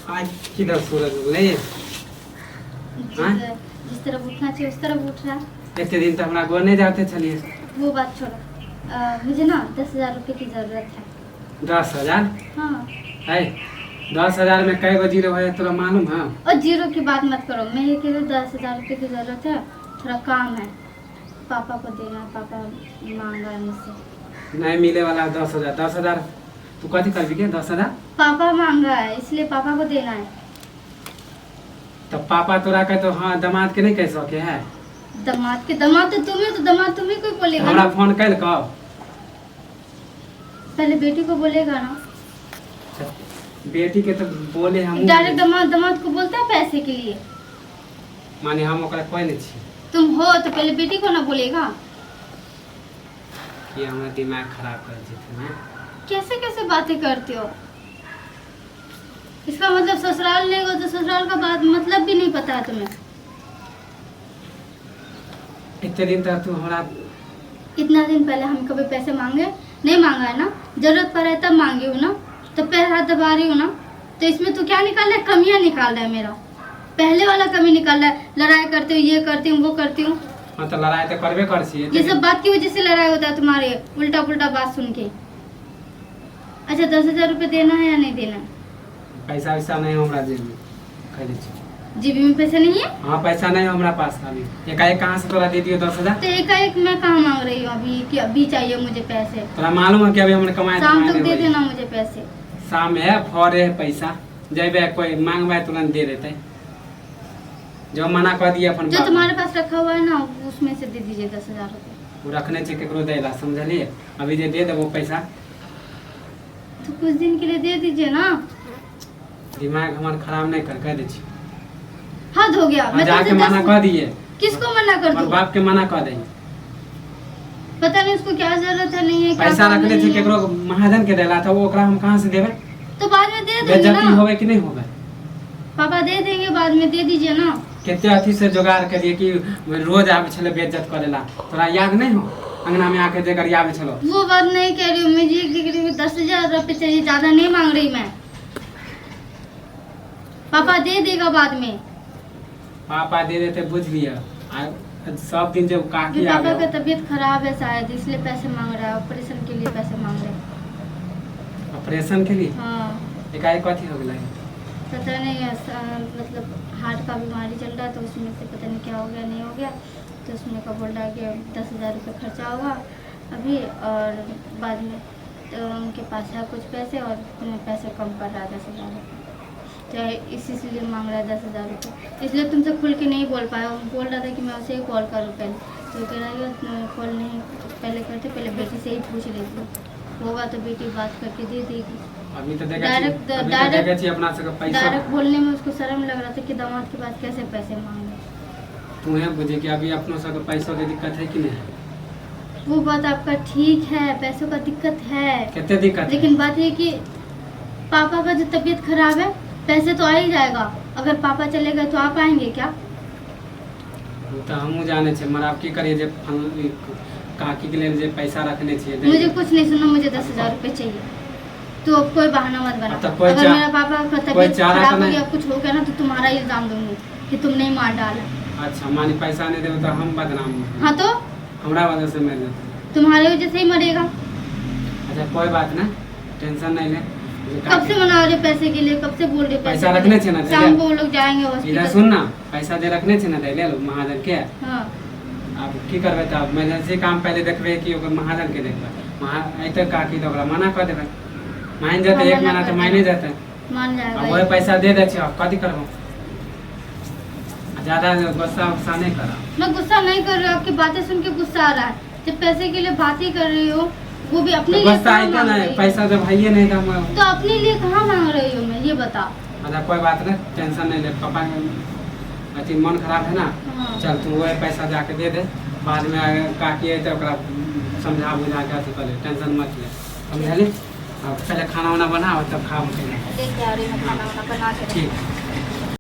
आज किधर सूरज नहीं जिस तरफ उठना चाहिए उस तरफ उठ रहा है। इतने दिन तो हमारा गोर नहीं जाते चलिए। वो बात छोड़ो, मुझे ना 10,000 रुपये की ज़रूरत है। 10,000 हाँ। है? 10,000 में कई गो जीरो है तोरा मालूम है? और जीरो की बात मत करो, मेरे के लिए 10,000 रुपये की ज़रूरत है। थोड़ा काम है, पापा को देना है, पापा मांगा है मुझसे। नहीं मिले वाला 10,000। 10,000 तू कथी कर भी 10,000? पापा मांगा है इसलिए पापा को देना है। तो पापा तोरा के तो हाँ दामाद के नहीं कह सके है। दामाद तो तुम्हें कोई बोलेगा हमरा ना। फोन कर कब? पहले बेटी को बोलेगा ना। बेटी के तो बोले हम डायरेक्ट दामाद को बोलता है पैसे के लिए। माने हम ओकरा कोई नहीं छी। तुम हो तो पहले बेटी को ना बोलेगा। ये हमारा दिमाग खराब कर देते हैं। कैसे कैसे बातें करते हो? इसका मतलब ससुराल नहीं हो तो ससुराल का बात मतलब भी नहीं पता है तुम्हें। इतने दिन तक तू हमारा इतना दिन पहले हम कभी पैसे मांगे नहीं मांगा है ना। जरूरत पड़े तब मांगी हूँ ना, तो पैर हाथ दबा रही हूँ ना। तो इसमें तू क्या निकाल रहा है? कमियां निकाल रहा है मेरा। पहले वाला कमी निकाल रहा है, लड़ाई करती हूँ, ये करती हूँ, वो करती हूँ। हाँ तो लड़ाई तो करबे कर सी। ये सब बात की वजह से लड़ाई होता है तुम्हारे, उल्टा पुल्टा बात सुन के। अच्छा 10,000 रुपये देना है या नहीं देना है? पैसा वैसा नहीं हमरा जेब में। कह दे छी। जेबी में पैसा नहीं है? हाँ पैसा नहीं हमरा पास अभी। एकाएक कहाँ से तोरा दे दियो 10,000? तो एकाएक मैं कहाँ मांग रही हूँ अभी कि अभी चाहिए मुझे पैसे। तोरा मालूम है कि अभी हमने कमाए शाम तक दे देना मुझे पैसे। शाम है फौरे है पैसा जब कोई मांगवा तुरंत दे देते। जो मना कर दिया अपन जो तुम्हारे पास रखा हुआ है ना उसमें से दे दीजिए 10,000 रुपये। वो रखने से केकरो देला समझलिए। अभी जे दे देबो पैसा तो कुछ दिन के लिए दे दीजिए ना। दिमाग हमार खराब नहीं कर कह दे छी। हद हो गया। मैं जाके तुमसे मना कर दिए। किसको मना कर और दूं? बाप के मना कर दे। पता नहीं उसको क्या जरूरत है नहीं है। पैसा रखने से केकरो महाजन के देला था वो ओकरा हम कहां से देबे? तो बाद में दे देंगे बेइज्जती ना। होवे कि नहीं होवे? पापा दे देंगे बाद में, दे दीजिए ना। केते अथी से जुगाड़ करिए कि रोज आवे छले बेइज्जत करेला। तोरा याद नहीं हो अंगना में आके जेकर आवे छलो? वो बात नहीं कह रही हूँ, मुझे 10,000 रुपये चाहिए, ज्यादा नहीं मांग रही मैं। पापा दे देगा बाद में। पापा दे देते बुझ लिया। सब दिन जब काकी पापा आवे का तबीयत खराब है शायद इसलिए पैसे मांग रहा है। ऑपरेशन के लिए पैसे मांग रहे हैं। ऑपरेशन के लिए हाँ एकाएक कथी हो गेलै? पता नहीं मतलब हार्ट का बीमारी चल रहा है तो उसमें से पता नहीं क्या हो गया नहीं हो गया। तो उसमें का बोल रहा है कि 10,000 रुपये खर्चा होगा अभी और बाद में। तो उनके पास है कुछ पैसे और पैसे कम कर रहा है 10,000 रुपये। तो इसीलिए मांग रहा है 10,000 रुपये। इसलिए तुमसे खुल के नहीं बोल पाया। बोल रहा था कि मैं उसे ही कॉल करूँ पहले। तो कह रहा है कॉल नहीं पहले करते, पहले बेटी से ही पूछ लेती। होगा तो बेटी बात करके दे देगी। अभी तो डायरेक्ट अपना से पैसा डायरेक्ट बोलने में उसको शर्म लग रहा था कि दामाद के पास कैसे पैसे मांगे। तुम्हें बुझे कि अभी अपनों से पैसों की दिक्कत है कि नहीं? वो बात आपका ठीक है, पैसों का दिक्कत है। कितने दिक्कत लेकिन बात ये कि पापा का जो तबीयत खराब है पैसे तो आ ही जाएगा। अगर पापा चले गए तो आप आएंगे क्या? वो तो हम जाने छे मगर आप की करिए जे काकी के लिए जे पैसा रखने चाहिए। मुझे कुछ नहीं सुनना, मुझे 10,000 रुपये चाहिए। तो अब कोई बहाना मत बना। तो अगर मेरा पापा का तबीयत खराब हो नहीं। गया कुछ हो गया ना तो तुम्हारा इल्जाम दूंगी कि तुमने ही मार डाला। अच्छा मानी पैसा नहीं देवे तो हम बदनाम होंगे। हाँ तो हमरा वजह से मर जाते। तुम्हारे वजह से ही मरेगा। अच्छा कोई बात ना, टेंशन नहीं ले। कब से मना रहे पैसे के लिए, कब से बोल रहे पैसा रखने छे ना शाम को वो लोग जाएंगे इधर हॉस्पिटल। सुन ना, पैसा जे रखने छे ना ले लो महाजन के। हाँ अब की करबे त इमरजेंसी काम पहले देखबे कि ओकर महाजन के देखबे। ऐते काकी तो ओकरा मना कर देबे। मान जाते एक महीना तो मायने जाते। मान जाएगा। अब वो पैसा दे दे छे अब कथी करबो? ज्यादा गुस्सा नहीं करा। मैं गुस्सा नहीं कर रही हूँ, आपकी बातें सुन के गुस्सा आ रहा है। जब पैसे के लिए बात ही कर रही हो वो भी अपने लिए गुस्सा आई मांग ना रही हो? पैसा जब है नहीं तो अपने लिए कहाँ मांग रही हूँ मैं ये बता। अच्छा कोई बात नहीं, टेंशन नहीं ले। पापा अथी मन खराब है ना। हाँ। चल तू वो पैसा जाके दे दे। बाद में काकी है तो ओकरा समझा बुझा के अथी कर ले। टेंशन मत ले समझली। अब पहले खाना वाना बनाओ तब खाओ। लेके आ रही हूँ खाना वाना बना के। ठीक।